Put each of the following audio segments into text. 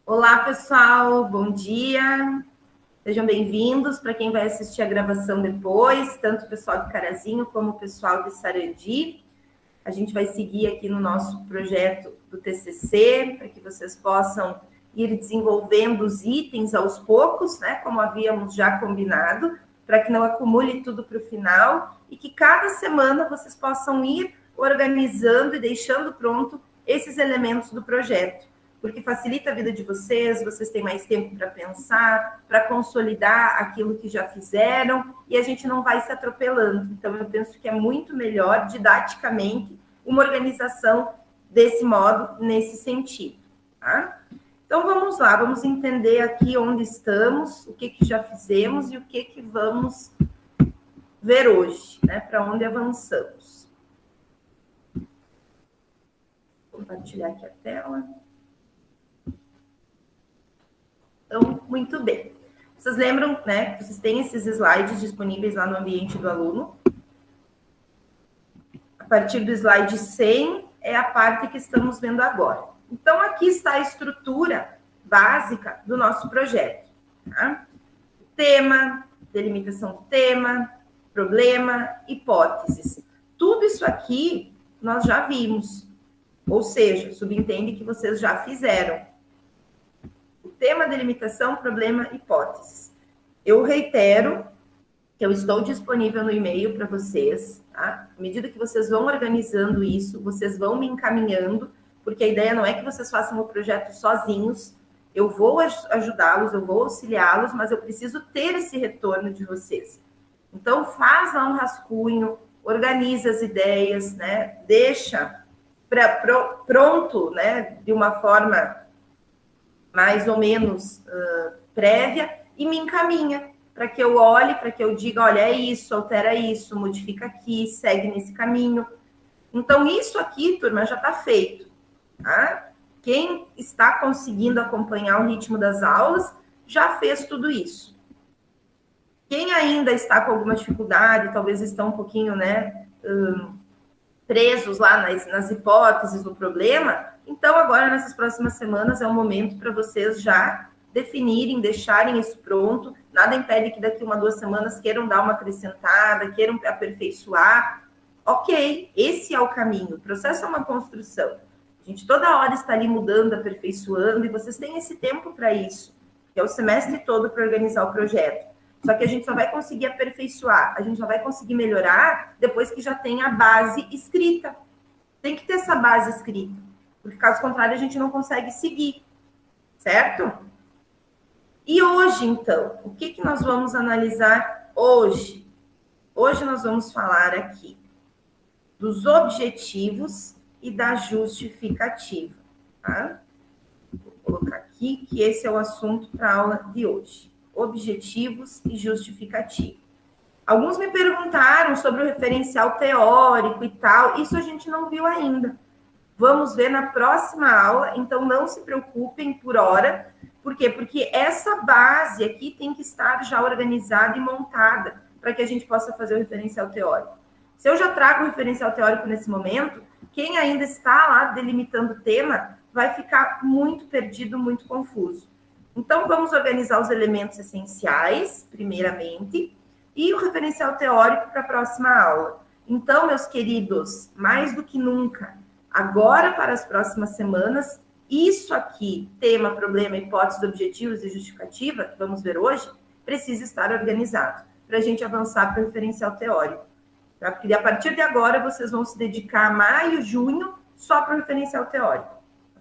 Olá, pessoal, bom dia. Sejam bem-vindos para quem vai assistir a gravação depois, tanto o pessoal de Carazinho como o pessoal de Sarandi. A gente vai seguir aqui no nosso projeto do TCC, para que vocês possam ir desenvolvendo os itens aos poucos, né, como havíamos já combinado, para que não acumule tudo para o final e que cada semana vocês possam ir organizando e deixando pronto esses elementos do projeto, porque facilita a vida de vocês, vocês têm mais tempo para pensar, para consolidar aquilo que já fizeram, e a gente não vai se atropelando. Então, eu penso que é muito melhor, didaticamente, uma organização desse modo, nesse sentido. Tá? Então, vamos lá, vamos entender aqui onde estamos, o que já fizemos e o que vamos ver hoje, né? Para onde avançamos. Vou compartilhar aqui a tela. Então, muito bem. Vocês lembram, né, que vocês têm esses slides disponíveis lá no ambiente do aluno. A partir do slide 100 é a parte que estamos vendo agora. Então, aqui está a estrutura básica do nosso projeto. Tá? Tema, delimitação do tema, problema, hipóteses. Tudo isso aqui nós já vimos. Ou seja, subentende que vocês já fizeram. Tema, delimitação, problema, hipóteses. Eu reitero que eu estou disponível no e-mail para vocês, tá? À medida que vocês vão organizando isso, vocês vão me encaminhando, porque a ideia não é que vocês façam o projeto sozinhos, eu vou ajudá-los, eu vou auxiliá-los, mas eu preciso ter esse retorno de vocês. Então, faz lá um rascunho, organiza as ideias, né? Deixa pronto, né? De uma forma mais ou menos prévia, e me encaminha para que eu olhe, para que eu diga, olha, é isso, altera isso, modifica aqui, segue nesse caminho. Então, isso aqui, turma, já está feito. Tá? Quem está conseguindo acompanhar o ritmo das aulas, já fez tudo isso. Quem ainda está com alguma dificuldade, talvez estão um pouquinho, né, presos lá nas hipóteses do problema, então agora nessas próximas semanas é o momento para vocês já definirem, deixarem isso pronto. Nada impede que daqui 1, 2 semanas queiram dar uma acrescentada, queiram aperfeiçoar. Ok, esse é o caminho. O processo é uma construção. A gente toda hora está ali mudando, aperfeiçoando, e vocês têm esse tempo para isso, que é o semestre todo para organizar o projeto. Só que a gente só vai conseguir aperfeiçoar, a gente só vai conseguir melhorar depois que já tem a base escrita. Tem que ter essa base escrita, porque caso contrário a gente não consegue seguir, certo? E hoje, então, o que nós vamos analisar hoje? Hoje nós vamos falar aqui dos objetivos e da justificativa, tá? Vou colocar aqui que esse é o assunto para a aula de hoje. Objetivos e justificativa. Alguns me perguntaram sobre o referencial teórico e tal. Isso a gente não viu ainda. Vamos ver na próxima aula, então não se preocupem por hora. Por quê? Porque essa base aqui tem que estar já organizada e montada para que a gente possa fazer o referencial teórico. Se eu já trago o referencial teórico nesse momento, quem ainda está lá delimitando o tema vai ficar muito perdido, muito confuso. Então, vamos organizar os elementos essenciais, primeiramente, e o referencial teórico para a próxima aula. Então, meus queridos, mais do que nunca, agora para as próximas semanas, isso aqui, tema, problema, hipótese, objetivos e justificativa, que vamos ver hoje, precisa estar organizado para a gente avançar para o referencial teórico. Tá? Porque a partir de agora, vocês vão se dedicar a maio, junho, só para o referencial teórico.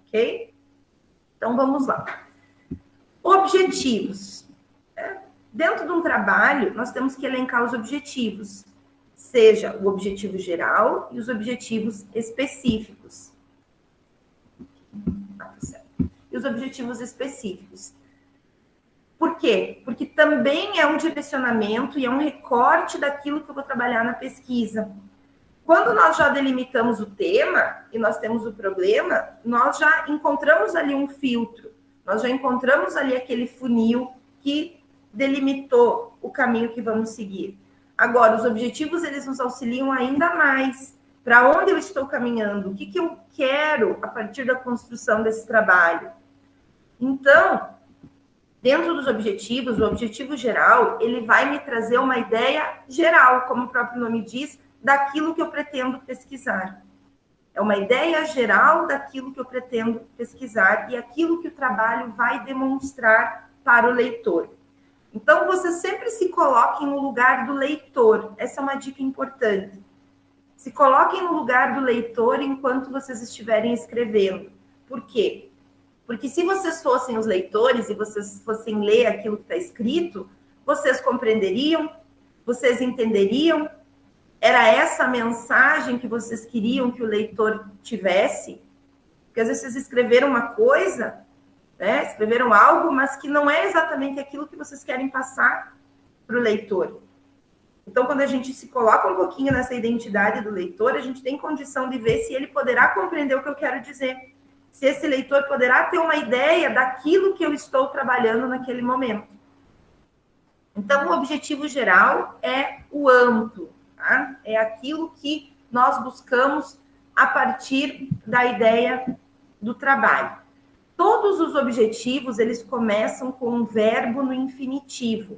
Ok? Então, vamos lá. Objetivos. Dentro de um trabalho, nós temos que elencar os objetivos, seja o objetivo geral e os objetivos específicos. E os objetivos específicos. Por quê? Porque também é um direcionamento e é um recorte daquilo que eu vou trabalhar na pesquisa. Quando nós já delimitamos o tema e nós temos o problema, nós já encontramos ali um filtro. Nós já encontramos ali aquele funil que delimitou o caminho que vamos seguir. Agora, os objetivos, eles nos auxiliam ainda mais. Para onde eu estou caminhando? O que eu quero a partir da construção desse trabalho? Então, dentro dos objetivos, o objetivo geral, ele vai me trazer uma ideia geral, como o próprio nome diz, daquilo que eu pretendo pesquisar. É uma ideia geral daquilo que eu pretendo pesquisar e aquilo que o trabalho vai demonstrar para o leitor. Então, você sempre se coloque no lugar do leitor. Essa é uma dica importante. Se coloquem no lugar do leitor enquanto vocês estiverem escrevendo. Por quê? Porque se vocês fossem os leitores e vocês fossem ler aquilo que está escrito, vocês compreenderiam, vocês entenderiam. Era essa a mensagem que vocês queriam que o leitor tivesse? Porque às vezes vocês escreveram uma coisa, né? Escreveram algo, mas que não é exatamente aquilo que vocês querem passar para o leitor. Então, quando a gente se coloca um pouquinho nessa identidade do leitor, a gente tem condição de ver se ele poderá compreender o que eu quero dizer. Se esse leitor poderá ter uma ideia daquilo que eu estou trabalhando naquele momento. Então, o objetivo geral é o amplo, tá? É aquilo que nós buscamos a partir da ideia do trabalho. Todos os objetivos, eles começam com um verbo no infinitivo.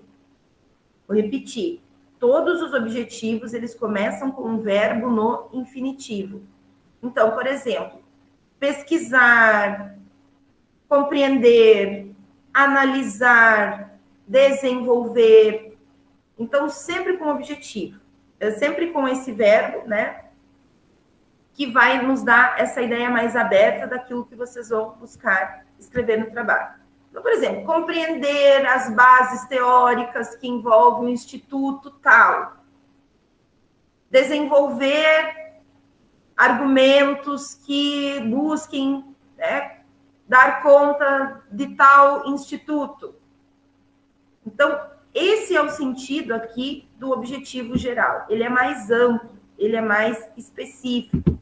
Vou repetir. Todos os objetivos, eles começam com um verbo no infinitivo. Então, por exemplo, pesquisar, compreender, analisar, desenvolver. Então, sempre com objetivo. Sempre com esse verbo, né? Que vai nos dar essa ideia mais aberta daquilo que vocês vão buscar escrever no trabalho. Então, por exemplo, compreender as bases teóricas que envolvem o instituto tal. Desenvolver argumentos que busquem, né, dar conta de tal instituto. Então, esse é o sentido aqui do objetivo geral. Ele é mais amplo, ele é mais específico.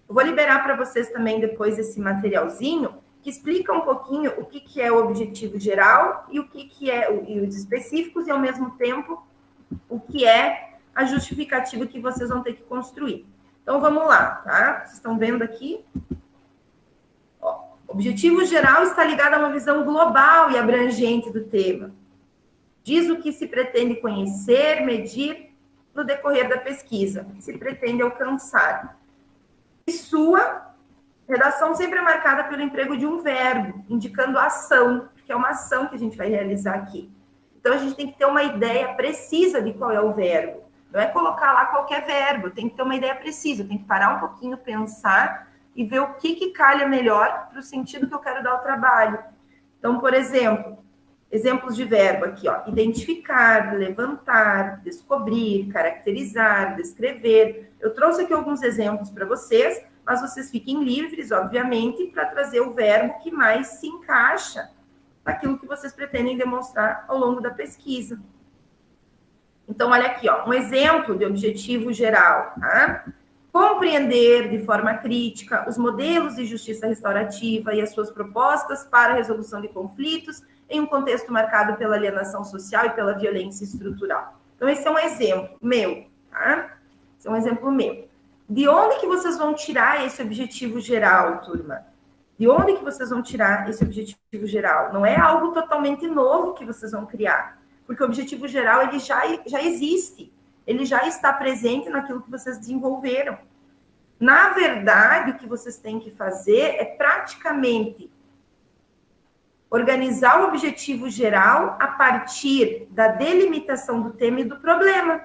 Eu vou liberar para vocês também depois esse materialzinho que explica um pouquinho o que é o objetivo geral e o que é os específicos e, ao mesmo tempo, o que é a justificativa que vocês vão ter que construir. Então, vamos lá, tá? Vocês estão vendo aqui? Ó, objetivo geral está ligado a uma visão global e abrangente do tema. Diz o que se pretende conhecer, medir no decorrer da pesquisa, o que se pretende alcançar. E sua redação sempre é marcada pelo emprego de um verbo, indicando a ação, que é uma ação que a gente vai realizar aqui. Então, a gente tem que ter uma ideia precisa de qual é o verbo. Não é colocar lá qualquer verbo, tem que ter uma ideia precisa, tem que parar um pouquinho, pensar e ver o que calha melhor para o sentido que eu quero dar ao trabalho. Então, por exemplo, exemplos de verbo aqui, ó. Identificar, levantar, descobrir, caracterizar, descrever. Eu trouxe aqui alguns exemplos para vocês, mas vocês fiquem livres, obviamente, para trazer o verbo que mais se encaixa naquilo que vocês pretendem demonstrar ao longo da pesquisa. Então, olha aqui, ó, um exemplo de objetivo geral, tá? Compreender de forma crítica os modelos de justiça restaurativa e as suas propostas para a resolução de conflitos em um contexto marcado pela alienação social e pela violência estrutural. Então, esse é um exemplo meu, tá? Esse é um exemplo meu. De onde que vocês vão tirar esse objetivo geral, turma? De onde que vocês vão tirar esse objetivo geral? Não é algo totalmente novo que vocês vão criar, porque o objetivo geral ele já existe, ele já está presente naquilo que vocês desenvolveram. Na verdade, o que vocês têm que fazer é praticamente organizar o objetivo geral a partir da delimitação do tema e do problema.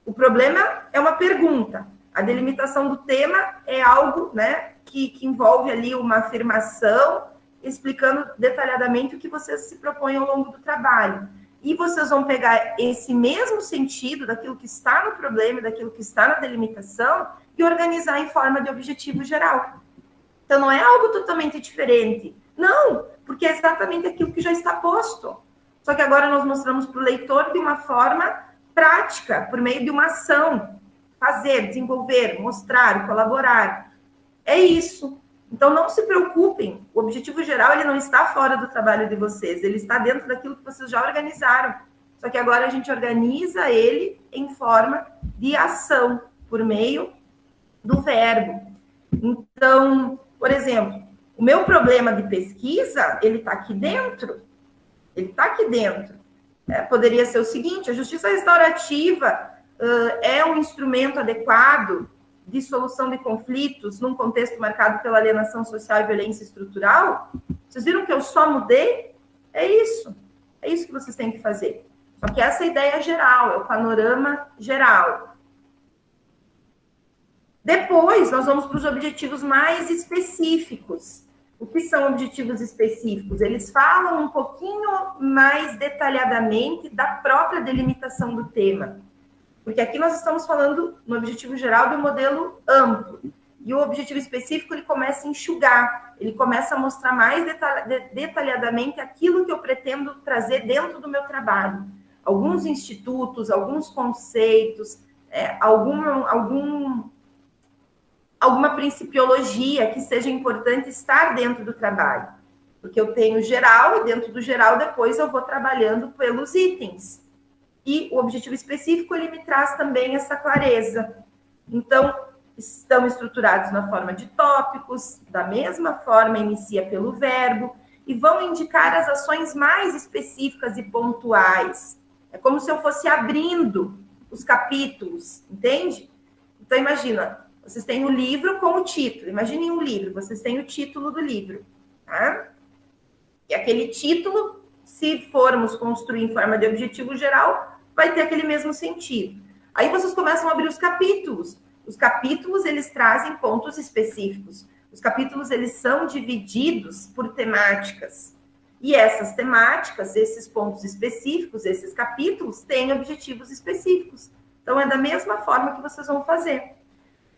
O problema é uma pergunta. A delimitação do tema é algo, né, que envolve ali uma afirmação, explicando detalhadamente o que vocês se propõem ao longo do trabalho. E vocês vão pegar esse mesmo sentido daquilo que está no problema, daquilo que está na delimitação, e organizar em forma de objetivo geral. Então, não é algo totalmente diferente. Não, porque é exatamente aquilo que já está posto. Só que agora nós mostramos para o leitor de uma forma prática, por meio de uma ação. Fazer, desenvolver, mostrar, colaborar. É isso. Então, não se preocupem. O objetivo geral ele não está fora do trabalho de vocês. Ele está dentro daquilo que vocês já organizaram. Só que agora a gente organiza ele em forma de ação, por meio do verbo. Então, por exemplo, O meu problema de pesquisa, ele está aqui dentro. Ele está aqui dentro. Poderia ser o seguinte: a justiça restaurativa é um instrumento adequado de solução de conflitos num contexto marcado pela alienação social e violência estrutural? Vocês viram que eu só mudei? É isso que vocês têm que fazer. Só que essa é a ideia geral, é o panorama geral. Depois, nós vamos para os objetivos mais específicos. O que são objetivos específicos? Eles falam um pouquinho mais detalhadamente da própria delimitação do tema. Porque aqui nós estamos falando, no objetivo geral, de um modelo amplo. E o objetivo específico, ele começa a enxugar, ele começa a mostrar mais detalhadamente aquilo que eu pretendo trazer dentro do meu trabalho. Alguns institutos, alguns conceitos, alguma principiologia que seja importante estar dentro do trabalho. Porque eu tenho geral, e dentro do geral, depois eu vou trabalhando pelos itens. E o objetivo específico, ele me traz também essa clareza. Então, estão estruturados na forma de tópicos, da mesma forma inicia pelo verbo, e vão indicar as ações mais específicas e pontuais. É como se eu fosse abrindo os capítulos, entende? Então, imagina, vocês têm o livro com o título. Imaginem um livro, vocês têm o título do livro, tá? E aquele título, se formos construir em forma de objetivo geral, vai ter aquele mesmo sentido. Aí vocês começam a abrir os capítulos. Os capítulos, eles trazem pontos específicos. Os capítulos, eles são divididos por temáticas. E essas temáticas, esses pontos específicos, esses capítulos, têm objetivos específicos. Então, é da mesma forma que vocês vão fazer.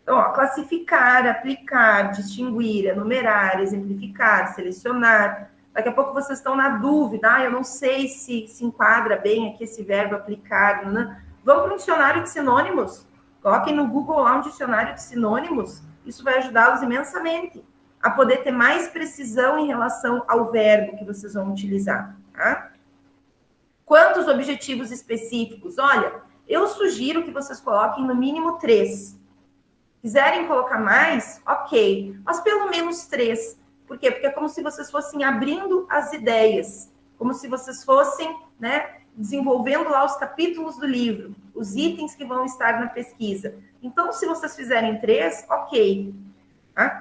Então, classificar, aplicar, distinguir, enumerar, exemplificar, selecionar. Daqui a pouco vocês estão na dúvida, eu não sei se enquadra bem aqui esse verbo aplicar. Vão para um dicionário de sinônimos, coloquem no Google lá um dicionário de sinônimos, isso vai ajudá-los imensamente a poder ter mais precisão em relação ao verbo que vocês vão utilizar. Tá? Quantos objetivos específicos? Olha, eu sugiro que vocês coloquem no mínimo 3. Quiserem colocar mais, ok, mas pelo menos 3. Por quê? Porque é como se vocês fossem abrindo as ideias, como se vocês fossem, desenvolvendo lá os capítulos do livro, os itens que vão estar na pesquisa. Então, se vocês fizerem 3, ok.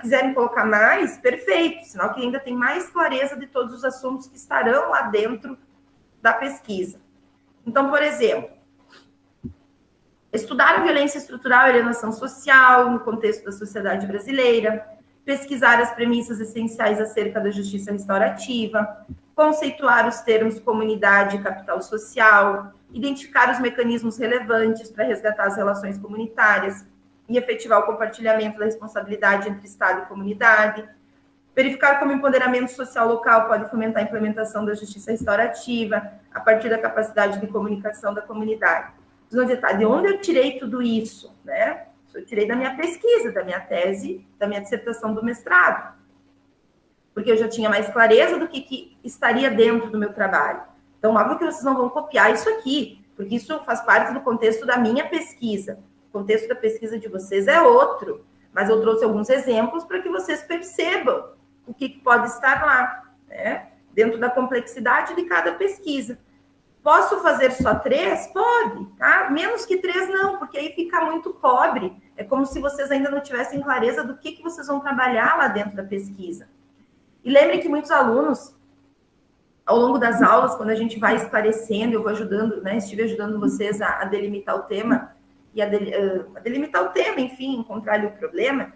Quiserem colocar mais, perfeito, senão que ainda tem mais clareza de todos os assuntos que estarão lá dentro da pesquisa. Então, por exemplo, estudar a violência estrutural e alienação social no contexto da sociedade brasileira, pesquisar as premissas essenciais acerca da justiça restaurativa, conceituar os termos comunidade e capital social, identificar os mecanismos relevantes para resgatar as relações comunitárias e efetivar o compartilhamento da responsabilidade entre Estado e comunidade, verificar como o empoderamento social local pode fomentar a implementação da justiça restaurativa a partir da capacidade de comunicação da comunidade. Vocês vão dizer, de onde eu tirei tudo isso, Eu tirei da minha pesquisa, da minha tese, da minha dissertação do mestrado. Porque eu já tinha mais clareza do que estaria dentro do meu trabalho. Então, óbvio que vocês não vão copiar isso aqui, porque isso faz parte do contexto da minha pesquisa. O contexto da pesquisa de vocês é outro, mas eu trouxe alguns exemplos para que vocês percebam o que pode estar lá, dentro da complexidade de cada pesquisa. Posso fazer só 3? Pode, tá? Menos que 3 não, porque aí fica muito pobre. É como se vocês ainda não tivessem clareza do que vocês vão trabalhar lá dentro da pesquisa. E lembrem que muitos alunos, ao longo das aulas, quando a gente vai esclarecendo, eu vou ajudando, estive ajudando vocês a delimitar o tema, e a delimitar o tema, enfim, encontrar ali o problema.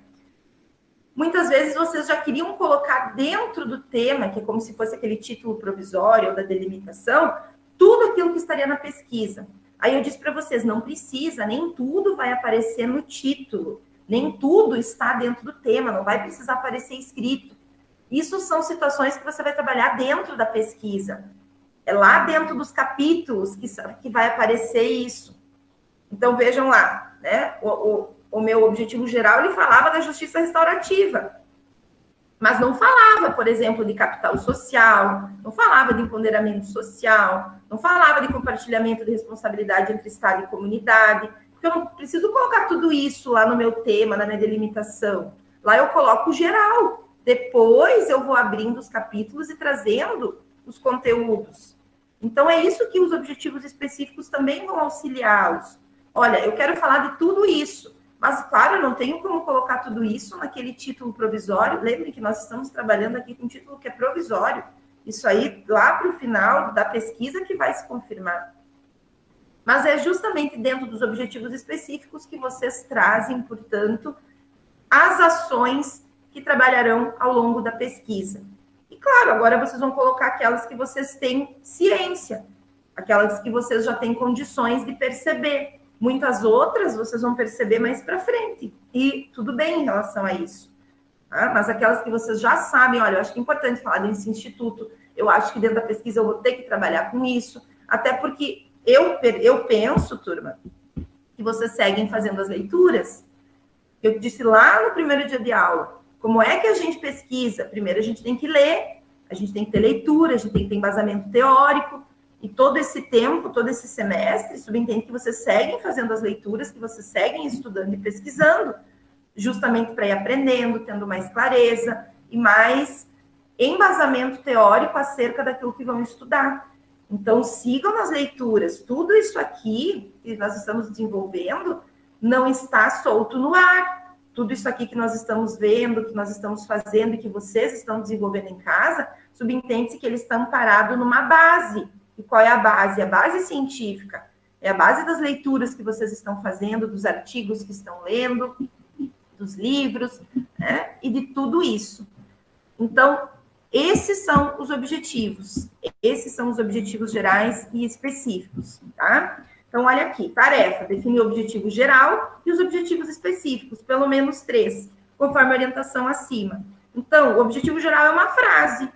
Muitas vezes vocês já queriam colocar dentro do tema, que é como se fosse aquele título provisório ou da delimitação, tudo aquilo que estaria na pesquisa. Aí eu disse para vocês, não precisa, nem tudo vai aparecer no título, nem tudo está dentro do tema, não vai precisar aparecer escrito. Isso são situações que você vai trabalhar dentro da pesquisa. É lá dentro dos capítulos que vai aparecer isso. Então, vejam lá, o meu objetivo geral, ele falava da justiça restaurativa. Mas não falava, por exemplo, de capital social, não falava de empoderamento social, não falava de compartilhamento de responsabilidade entre Estado e comunidade, porque eu não preciso colocar tudo isso lá no meu tema, na minha delimitação. Lá eu coloco o geral, Depois eu vou abrindo os capítulos e trazendo os conteúdos. Então, é isso que os objetivos específicos também vão auxiliá-los. Olha, eu quero falar de tudo isso, mas, claro, eu não tenho como colocar tudo isso naquele título provisório. Lembre que nós estamos trabalhando aqui com um título que é provisório. Isso aí, lá para o final da pesquisa, que vai se confirmar. Mas é justamente dentro dos objetivos específicos que vocês trazem, portanto, as ações que trabalharão ao longo da pesquisa. E, claro, agora vocês vão colocar aquelas que vocês têm ciência, aquelas que vocês já têm condições de perceber. Muitas outras vocês vão perceber mais para frente. E tudo bem em relação a isso. Tá? Mas aquelas que vocês já sabem, olha, eu acho que é importante falar desse instituto, eu acho que dentro da pesquisa eu vou ter que trabalhar com isso, até porque eu penso, turma, que vocês seguem fazendo as leituras. Eu disse lá no primeiro dia de aula, como é que a gente pesquisa? Primeiro a gente tem que ler, a gente tem que ter leitura, a gente tem que ter embasamento teórico, e todo esse tempo, todo esse semestre, subentende que vocês seguem fazendo as leituras, que vocês seguem estudando e pesquisando, justamente para ir aprendendo, tendo mais clareza e mais embasamento teórico acerca daquilo que vão estudar. Então, sigam nas leituras. Tudo isso aqui que nós estamos desenvolvendo não está solto no ar. Tudo isso aqui que nós estamos vendo, que nós estamos fazendo e que vocês estão desenvolvendo em casa, subentende-se que eles estão parados numa base. E qual é a base? A base científica. É a base das leituras que vocês estão fazendo, dos artigos que estão lendo, dos livros, né? E de tudo isso. Então, esses são os objetivos. Esses são os objetivos gerais e específicos, tá? Então, olha aqui, tarefa, definir o objetivo geral e os objetivos específicos, pelo menos 3, conforme a orientação acima. Então, o objetivo geral é uma frase,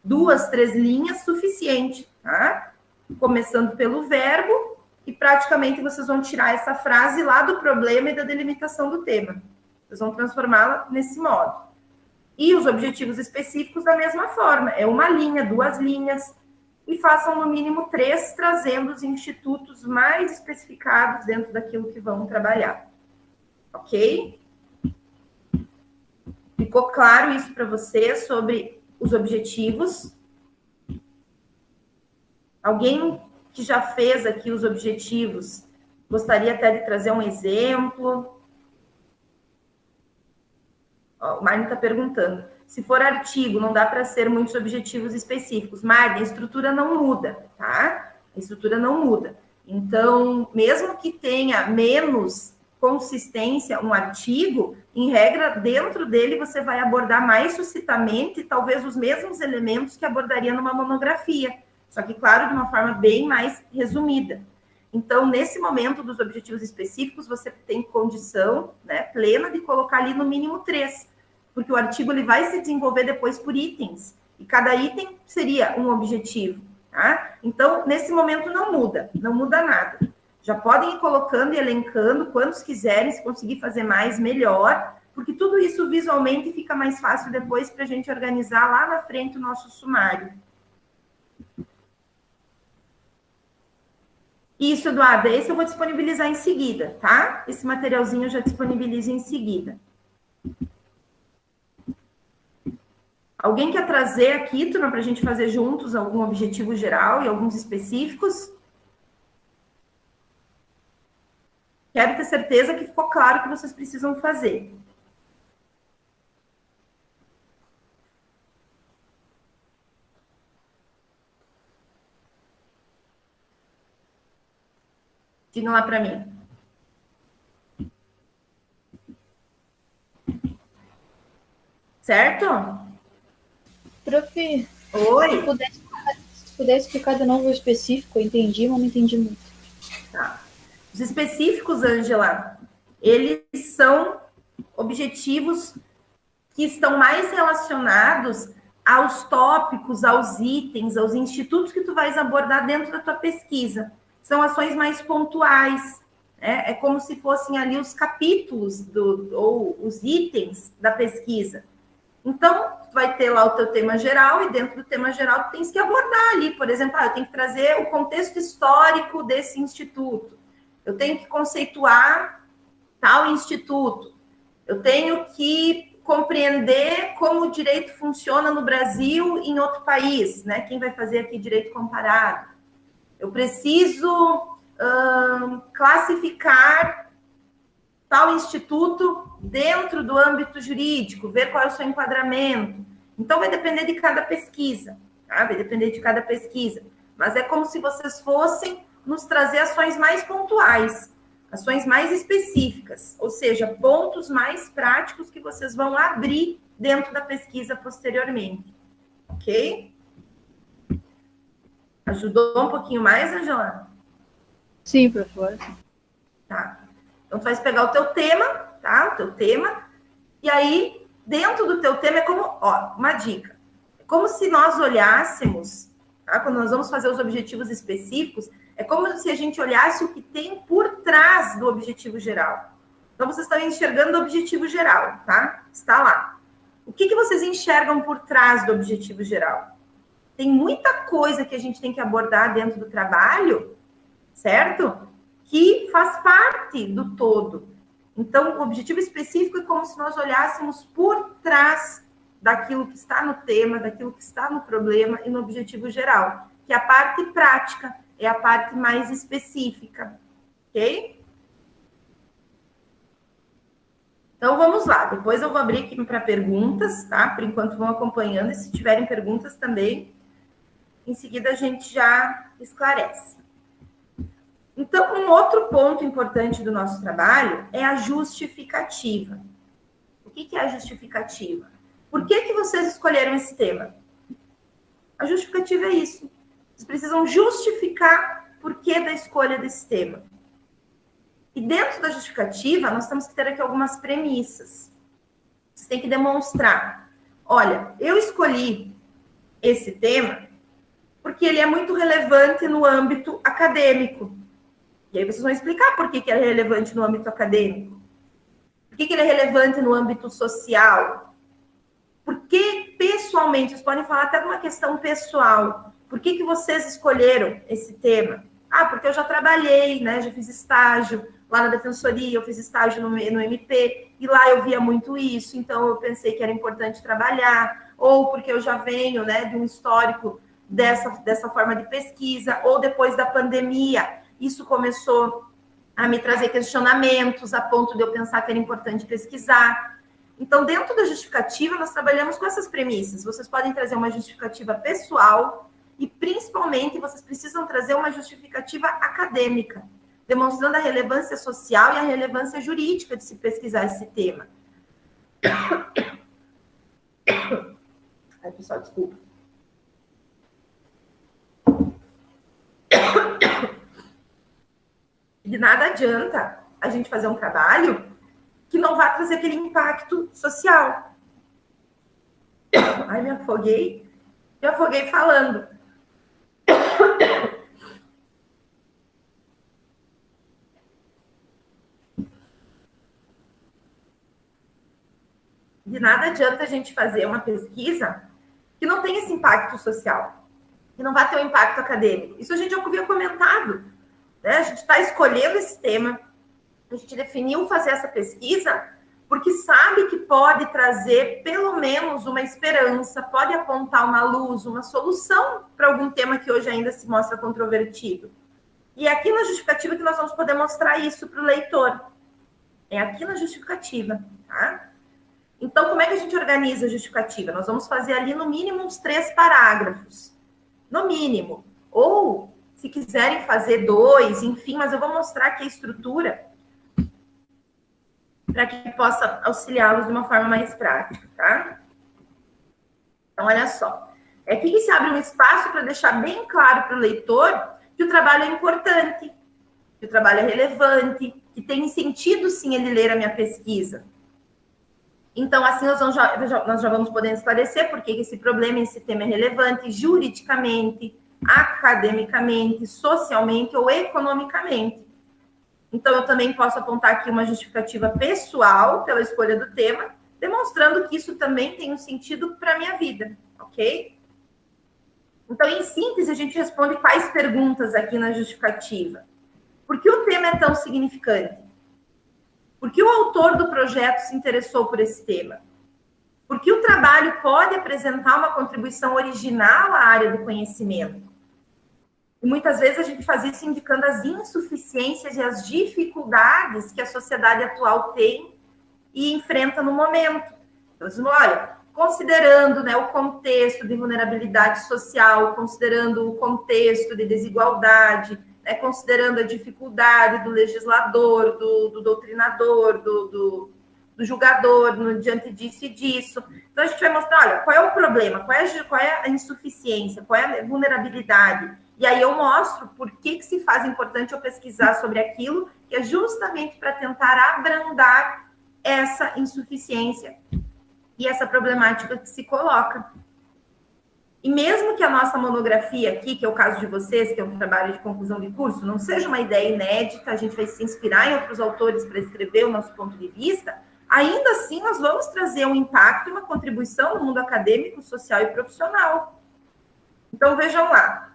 2, 3 linhas, suficiente, tá? Começando pelo verbo, e praticamente vocês vão tirar essa frase lá do problema e da delimitação do tema. Vocês vão transformá-la nesse modo. E os objetivos específicos da mesma forma, é uma linha, 2 linhas, e façam no mínimo 3, trazendo os institutos mais especificados dentro daquilo que vão trabalhar. Ok? Ficou claro isso para vocês sobre os objetivos? Alguém que já fez aqui os objetivos, gostaria até de trazer um exemplo? Ó, o Marlon está perguntando. Se for artigo, não dá para ser muitos objetivos específicos. Marlon, a estrutura não muda, tá? A estrutura não muda. Então, mesmo que tenha menos consistência um artigo, em regra, dentro dele você vai abordar mais sucintamente, talvez os mesmos elementos que abordaria numa monografia. Só que, claro, de uma forma bem mais resumida. Então, nesse momento dos objetivos específicos, você tem condição, né, plena de colocar ali no mínimo 3, porque o artigo ele vai se desenvolver depois por itens, e cada item seria um objetivo, tá? Então, nesse momento não muda nada. Já podem ir colocando e elencando quantos quiserem, se conseguir fazer mais, melhor, porque tudo isso visualmente fica mais fácil depois para a gente organizar lá na frente o nosso sumário. Isso, Eduardo, esse eu vou disponibilizar em seguida, tá? Esse materialzinho eu já disponibilizo em seguida. Alguém quer trazer aqui, turma, para a gente fazer juntos algum objetivo geral e alguns específicos? Quero ter certeza que ficou claro o que vocês precisam fazer. Digam lá para mim. Certo? Prof, Oi. se puder explicar de novo o específico, eu entendi, mas não entendi muito. Tá. Os específicos, Ângela, eles são objetivos que estão mais relacionados aos tópicos, aos itens, aos institutos que tu vais abordar dentro da tua pesquisa. São ações mais pontuais, né? É como se fossem ali os capítulos ou os itens da pesquisa. Então, tu vai ter lá o teu tema geral, e dentro do tema geral tu tens que abordar ali, por exemplo, eu tenho que trazer o contexto histórico desse instituto, eu tenho que conceituar tal instituto, eu tenho que compreender como o direito funciona no Brasil e em outro país, né? Quem vai fazer aqui direito comparado? Eu preciso classificar tal instituto dentro do âmbito jurídico, ver qual é o seu enquadramento. Então, vai depender de cada pesquisa, tá? Vai depender de cada pesquisa. Mas é como se vocês fossem nos trazer ações mais pontuais, ações mais específicas, ou seja, pontos mais práticos que vocês vão abrir dentro da pesquisa posteriormente. Ok? Ajudou um pouquinho mais, Angela? Sim, professor. Tá. Então, tu vai pegar o teu tema, tá? O teu tema, e aí, dentro do teu tema, é como, ó, uma dica. É como se nós olhássemos, tá? Quando nós vamos fazer os objetivos específicos, é como se a gente olhasse o que tem por trás do objetivo geral. Então, vocês estão enxergando o objetivo geral, tá? Está lá. O que vocês enxergam por trás do objetivo geral? Tem muita coisa que a gente tem que abordar dentro do trabalho, certo? Que faz parte do todo. Então, o objetivo específico é como se nós olhássemos por trás daquilo que está no tema, daquilo que está no problema e no objetivo geral, que é a parte prática, é a parte mais específica, ok? Então, vamos lá. Depois eu vou abrir aqui para perguntas, tá? Por enquanto, vão acompanhando. E se tiverem perguntas também, em seguida a gente já esclarece. Então, um outro ponto importante do nosso trabalho é a justificativa. O que é a justificativa? Por que vocês escolheram esse tema? A justificativa é isso. Vocês precisam justificar o porquê da escolha desse tema. E dentro da justificativa, nós temos que ter aqui algumas premissas. Vocês têm que demonstrar. Olha, eu escolhi esse tema porque ele é muito relevante no âmbito acadêmico. E aí vocês vão explicar por que ele é relevante no âmbito acadêmico. Por que ele é relevante no âmbito social. Porque, pessoalmente, vocês podem falar até de uma questão pessoal. Por que vocês escolheram esse tema? Ah, porque eu já trabalhei, né? Já fiz estágio lá na defensoria, eu fiz estágio no MP, e lá eu via muito isso, então eu pensei que era importante trabalhar. Ou porque eu já venho, né, de um histórico dessa forma de pesquisa, ou depois da pandemia, isso começou a me trazer questionamentos, a ponto de eu pensar que era importante pesquisar. Então, dentro da justificativa, nós trabalhamos com essas premissas. Vocês podem trazer uma justificativa pessoal e, principalmente, vocês precisam trazer uma justificativa acadêmica, demonstrando a relevância social e a relevância jurídica de se pesquisar esse tema. Ai, pessoal, desculpa. De nada adianta a gente fazer um trabalho que não vai trazer aquele impacto social. Ai, me afoguei falando. De nada adianta a gente fazer uma pesquisa que não tem esse impacto social, que não vai ter um impacto acadêmico. Isso a gente já havia comentado, né? A gente está escolhendo esse tema, a gente definiu fazer essa pesquisa porque sabe que pode trazer pelo menos uma esperança, pode apontar uma luz, uma solução para algum tema que hoje ainda se mostra controvertido. E é aqui na justificativa que nós vamos poder mostrar isso para o leitor. É aqui na justificativa, tá? Então, como é que a gente organiza a justificativa? Nós vamos fazer ali, no mínimo, uns 3 parágrafos. No mínimo. Ou, se quiserem fazer 2, enfim, mas eu vou mostrar aqui a estrutura para que possa auxiliá-los de uma forma mais prática, tá? Então, olha só. É aqui que se abre um espaço para deixar bem claro para o leitor que o trabalho é importante, que o trabalho é relevante, que tem sentido, sim, ele ler a minha pesquisa. Então, assim, nós já vamos poder esclarecer por que esse problema, esse tema é relevante juridicamente, academicamente, socialmente ou economicamente. Então, eu também posso apontar aqui uma justificativa pessoal pela escolha do tema, demonstrando que isso também tem um sentido para a minha vida, ok? Então, em síntese, a gente responde quais perguntas aqui na justificativa. Por que o tema é tão significante? Por que o autor do projeto se interessou por esse tema? Porque o trabalho pode apresentar uma contribuição original à área do conhecimento. E muitas vezes a gente faz isso indicando as insuficiências e as dificuldades que a sociedade atual tem e enfrenta no momento. Então, olha, considerando, né, o contexto de vulnerabilidade social, considerando o contexto de desigualdade, né, considerando a dificuldade do legislador, do doutrinador, do julgador diante disso e disso. Então, a gente vai mostrar, olha, qual é o problema, qual é a insuficiência, qual é a vulnerabilidade. E aí eu mostro por que se faz importante eu pesquisar sobre aquilo, que é justamente para tentar abrandar essa insuficiência e essa problemática que se coloca. E mesmo que a nossa monografia aqui, que é o caso de vocês, que é um trabalho de conclusão de curso, não seja uma ideia inédita, a gente vai se inspirar em outros autores para escrever o nosso ponto de vista, ainda assim nós vamos trazer um impacto e uma contribuição no mundo acadêmico, social e profissional. Então, vejam lá.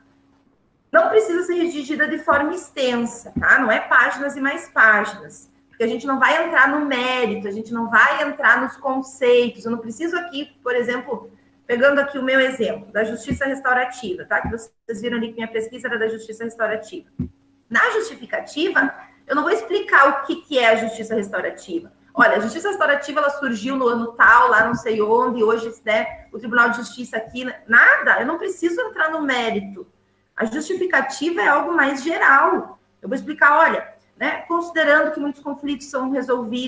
Não precisa ser redigida de forma extensa, tá? Não é páginas e mais páginas. Porque a gente não vai entrar no mérito, a gente não vai entrar nos conceitos. Eu não preciso aqui, por exemplo, pegando aqui o meu exemplo, da justiça restaurativa, tá? Que vocês viram ali que minha pesquisa era da justiça restaurativa. Na justificativa, eu não vou explicar o que é a justiça restaurativa. Olha, a justiça restaurativa, ela surgiu no ano tal, lá não sei onde, hoje, né, o Tribunal de Justiça aqui, nada, eu não preciso entrar no mérito. A justificativa é algo mais geral. Eu vou explicar, olha, né, considerando que muitos conflitos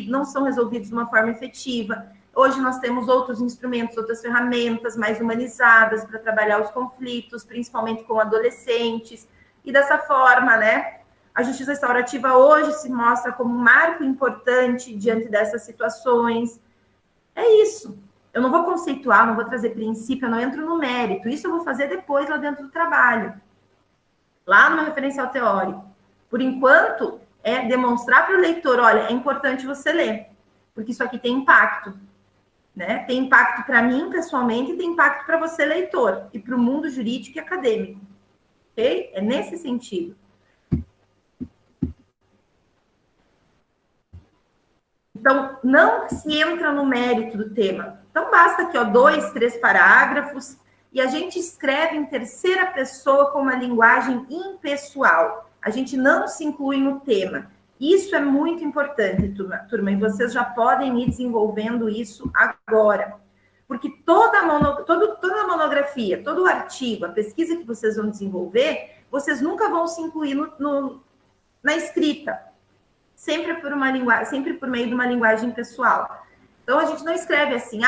não são resolvidos de uma forma efetiva, hoje nós temos outros instrumentos, outras ferramentas mais humanizadas para trabalhar os conflitos, principalmente com adolescentes, e dessa forma, né, a justiça restaurativa hoje se mostra como um marco importante diante dessas situações. É isso. Eu não vou conceituar, não vou trazer princípio, eu não entro no mérito. Isso eu vou fazer depois lá dentro do trabalho. Lá no meu referencial teórico. Por enquanto, é demonstrar para o leitor, olha, é importante você ler, porque isso aqui tem impacto, né? Tem impacto para mim, pessoalmente, e tem impacto para você, leitor, e para o mundo jurídico e acadêmico, ok? É nesse sentido. Então, não se entra no mérito do tema. Então, basta aqui, ó, 2, 3 parágrafos, e a gente escreve em terceira pessoa com uma linguagem impessoal. A gente não se inclui no tema. Isso é muito importante, turma, e vocês já podem ir desenvolvendo isso agora. Porque toda monografia, todo artigo, a pesquisa que vocês vão desenvolver, vocês nunca vão se incluir na escrita. Sempre por meio de uma linguagem pessoal. Então, a gente não escreve assim,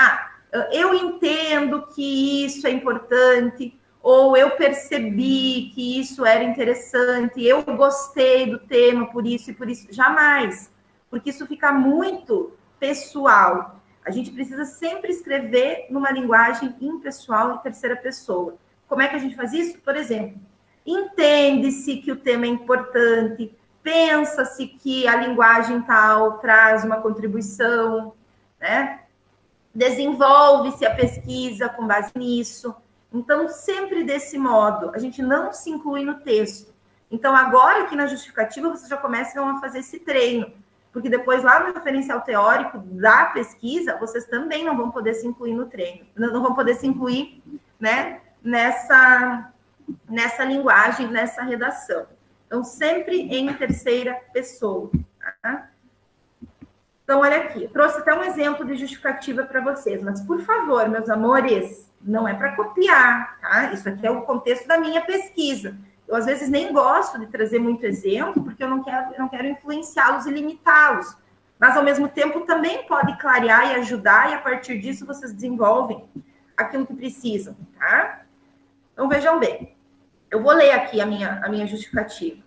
eu entendo que isso é importante, ou eu percebi que isso era interessante, eu gostei do tema por isso e por isso. Jamais, porque isso fica muito pessoal. A gente precisa sempre escrever numa linguagem impessoal e terceira pessoa. Como é que a gente faz isso? Por exemplo, entende-se que o tema é importante, pensa-se que a linguagem tal traz uma contribuição, né? Desenvolve-se a pesquisa com base nisso. Então, sempre desse modo, a gente não se inclui no texto. Então, agora aqui na justificativa, vocês já começam a fazer esse treino, porque depois lá no referencial teórico da pesquisa, vocês também não vão poder se incluir no treino, não vão poder se incluir, né, nessa linguagem, nessa redação. Então, sempre em terceira pessoa. Tá? Então, olha aqui, eu trouxe até um exemplo de justificativa para vocês, mas, por favor, meus amores, não é para copiar, tá? Isso aqui é o contexto da minha pesquisa. Eu, às vezes, nem gosto de trazer muito exemplo, porque eu não quero influenciá-los e limitá-los. Mas, ao mesmo tempo, também pode clarear e ajudar, e, a partir disso, vocês desenvolvem aquilo que precisam, tá? Então, vejam bem. Eu vou ler aqui a minha justificativa.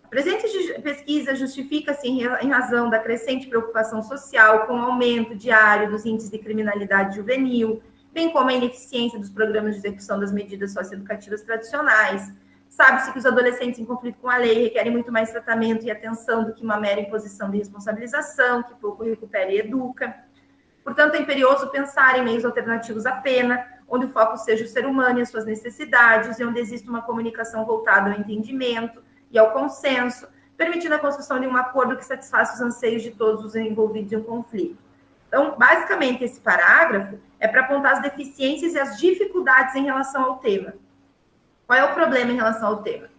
A presente pesquisa justifica-se em razão da crescente preocupação social com o aumento diário dos índices de criminalidade juvenil, bem como a ineficiência dos programas de execução das medidas socioeducativas tradicionais. Sabe-se que os adolescentes em conflito com a lei requerem muito mais tratamento e atenção do que uma mera imposição de responsabilização, que pouco recupera e educa. Portanto, é imperioso pensar em meios alternativos à pena, onde o foco seja o ser humano e as suas necessidades, e onde existe uma comunicação voltada ao entendimento e ao consenso, permitindo a construção de um acordo que satisfaça os anseios de todos os envolvidos em um conflito. Então, basicamente, esse parágrafo é para apontar as deficiências e as dificuldades em relação ao tema. Qual é o problema em relação ao tema?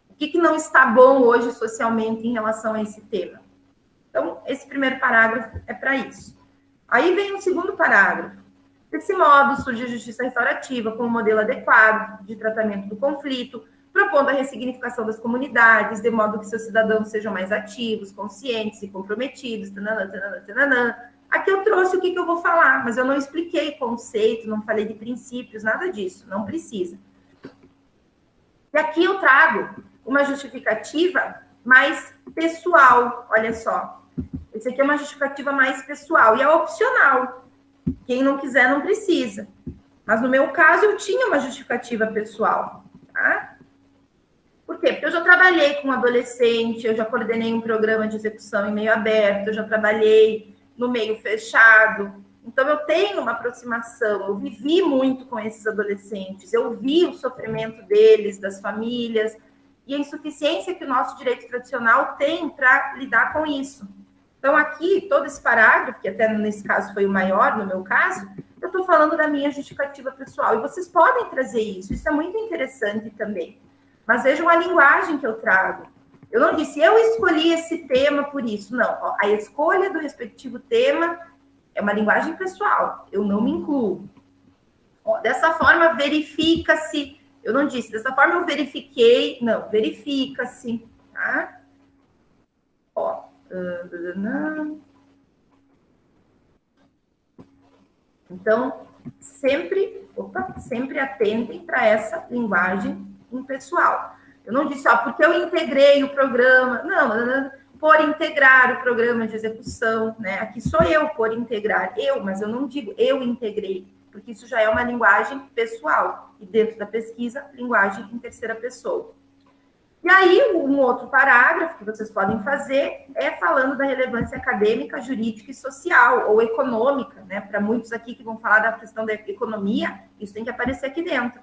O que não está bom hoje socialmente em relação a esse tema? Então, esse primeiro parágrafo é para isso. Aí vem o segundo parágrafo. Desse modo, surge a justiça restaurativa como modelo adequado de tratamento do conflito, propondo a ressignificação das comunidades, de modo que seus cidadãos sejam mais ativos, conscientes e comprometidos. Tananã, tananã, tananã. Aqui eu trouxe o que eu vou falar, mas eu não expliquei conceito, não falei de princípios, nada disso, não precisa. E aqui eu trago uma justificativa mais pessoal, olha só. Esse aqui é uma justificativa mais pessoal e é opcional. Quem não quiser, não precisa. Mas no meu caso, eu tinha uma justificativa pessoal, tá? Por quê? Porque eu já trabalhei com adolescente, eu já coordenei um programa de execução em meio aberto, eu já trabalhei no meio fechado. Então, eu tenho uma aproximação, eu vivi muito com esses adolescentes, eu vi o sofrimento deles, das famílias, e a insuficiência que o nosso direito tradicional tem para lidar com isso. Então, aqui, todo esse parágrafo, que até nesse caso foi o maior, no meu caso, eu estou falando da minha justificativa pessoal, e vocês podem trazer isso é muito interessante também. Mas vejam a linguagem que eu trago. Eu não disse, eu escolhi esse tema por isso. Não, a escolha do respectivo tema é uma linguagem pessoal. Eu não me incluo. Dessa forma, verifica-se. Eu não disse, dessa forma eu verifiquei. Não, verifica-se. Tá? Então, sempre atentem para essa linguagem impessoal. Eu não disse, porque eu integrei o programa. Não, por integrar o programa de execução, né? Aqui sou eu por integrar. Mas eu não digo eu integrei, porque isso já é uma linguagem pessoal. E dentro da pesquisa, linguagem em terceira pessoa. E aí, um outro parágrafo que vocês podem fazer é falando da relevância acadêmica, jurídica e social, ou econômica, né? Para muitos aqui que vão falar da questão da economia, isso tem que aparecer aqui dentro.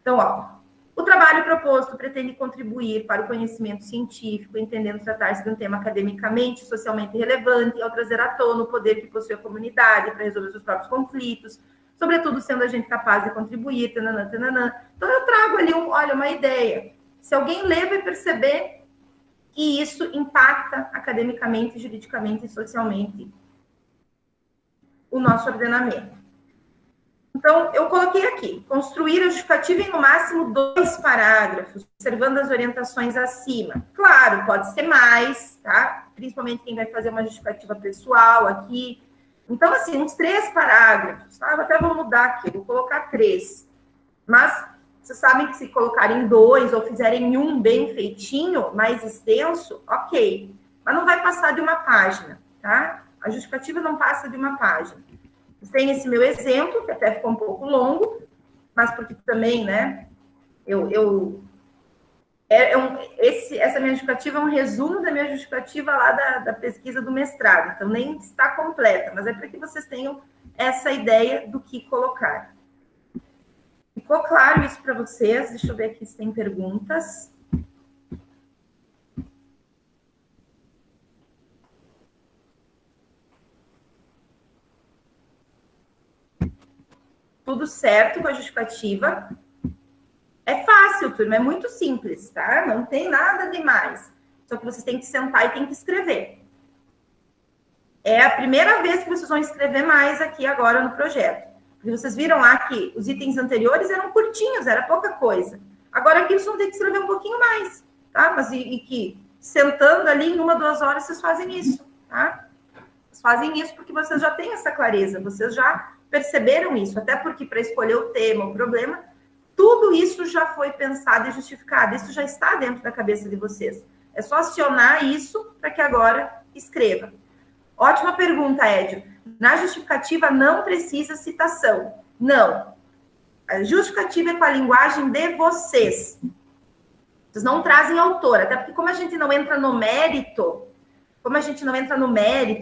Então, o trabalho proposto pretende contribuir para o conhecimento científico, entendendo tratar-se de um tema academicamente e socialmente relevante, ao trazer à tona o poder que possui a comunidade para resolver seus próprios conflitos, sobretudo sendo a gente capaz de contribuir, tananã, tananã. Então, eu trago ali, uma ideia. Se alguém ler, vai perceber que isso impacta academicamente, juridicamente e socialmente o nosso ordenamento. Então, eu coloquei aqui, construir a justificativa em no máximo 2 parágrafos, observando as orientações acima. Claro, pode ser mais, tá? Principalmente quem vai fazer uma justificativa pessoal aqui. Então, assim, uns 3 parágrafos, tá? Eu até vou mudar aqui, vou colocar 3. Mas vocês sabem que se colocarem 2 ou fizerem um bem feitinho, mais extenso, ok. Mas não vai passar de uma página, tá? A justificativa não passa de uma página. Tem esse meu exemplo, que até ficou um pouco longo, mas porque também, né, essa minha justificativa é um resumo da minha justificativa lá da pesquisa do mestrado, então nem está completa, mas é para que vocês tenham essa ideia do que colocar. Ficou claro isso para vocês? Deixa eu ver aqui se tem perguntas. Tudo certo com a justificativa. É fácil, turma, é muito simples, tá? Não tem nada demais. Só que vocês têm que sentar e têm que escrever. É a primeira vez que vocês vão escrever mais aqui agora no projeto. Porque vocês viram lá que os itens anteriores eram curtinhos, era pouca coisa. Agora aqui vocês vão ter que escrever um pouquinho mais, tá? Mas e que sentando ali em 1, 2 horas vocês fazem isso, tá? Vocês fazem isso porque vocês já têm essa clareza, vocês já perceberam isso, até porque para escolher o tema, o problema, tudo isso já foi pensado e justificado, isso já está dentro da cabeça de vocês. É só acionar isso para que agora escreva. Ótima pergunta, Edio. Na justificativa não precisa citação. Não. A justificativa é com a linguagem de vocês. Vocês não trazem autor, até porque como a gente não entra no mérito,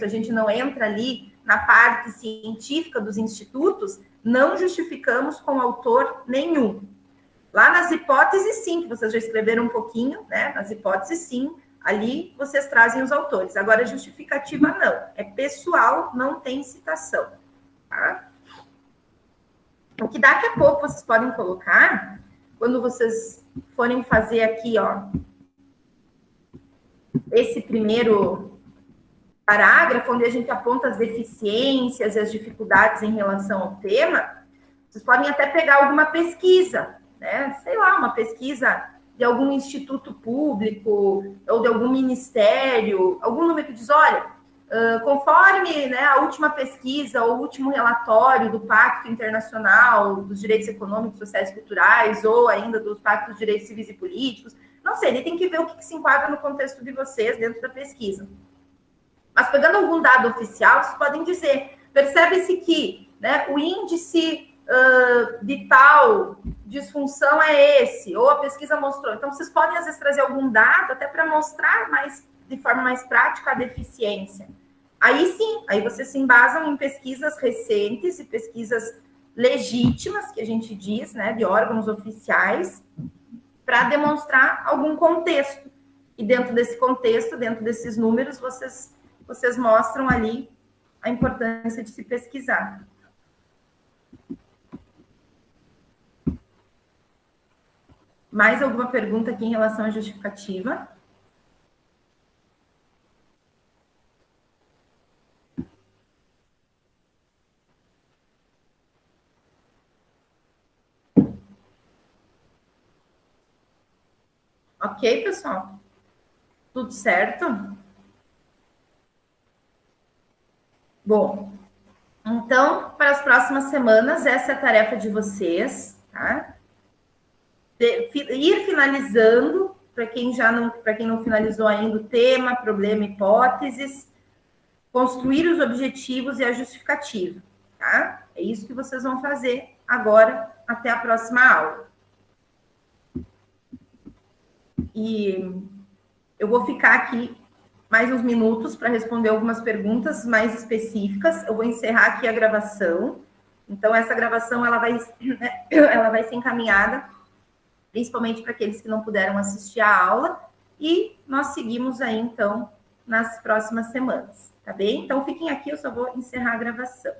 a gente não entra ali na parte científica dos institutos, não justificamos com autor nenhum. Lá nas hipóteses, sim, que vocês já escreveram um pouquinho, né? Nas hipóteses, sim, Ali vocês trazem os autores. Agora, justificativa não. É pessoal, não tem citação. Tá? O que daqui a pouco vocês podem colocar, quando vocês forem fazer aqui, ó, esse primeiro parágrafo, onde a gente aponta as deficiências e as dificuldades em relação ao tema, vocês podem até pegar alguma pesquisa, né? Sei lá, uma pesquisa de algum instituto público ou de algum ministério, algum número que diz, olha, conforme, né, a última pesquisa ou o último relatório do Pacto Internacional dos Direitos Econômicos, Sociais e Culturais, ou ainda do Pacto dos Direitos Civis e Políticos, não sei, ele tem que ver o que se enquadra no contexto de vocês dentro da pesquisa. Mas pegando algum dado oficial, vocês podem dizer, percebe-se que, né, o índice de tal disfunção é esse, ou a pesquisa mostrou. Então, vocês podem, às vezes, trazer algum dado até para mostrar de forma mais prática a deficiência. Aí sim, aí vocês se embasam em pesquisas recentes e pesquisas legítimas, que a gente diz, né, de órgãos oficiais, para demonstrar algum contexto. E dentro desse contexto, dentro desses números, vocês mostram ali a importância de se pesquisar. Mais alguma pergunta aqui em relação à justificativa? Ok, pessoal? Tudo certo? Bom, então, para as próximas semanas, essa é a tarefa de vocês, tá? Ir finalizando, para quem não finalizou ainda, o tema, problema, hipóteses, construir os objetivos e a justificativa, tá? É isso que vocês vão fazer agora, até a próxima aula. E eu vou ficar aqui mais uns minutos para responder algumas perguntas mais específicas. Eu vou encerrar aqui a gravação. Então, essa gravação ela vai ser encaminhada principalmente para aqueles que não puderam assistir à aula, e nós seguimos aí, então, nas próximas semanas, tá bem? Então, fiquem aqui, eu só vou encerrar a gravação.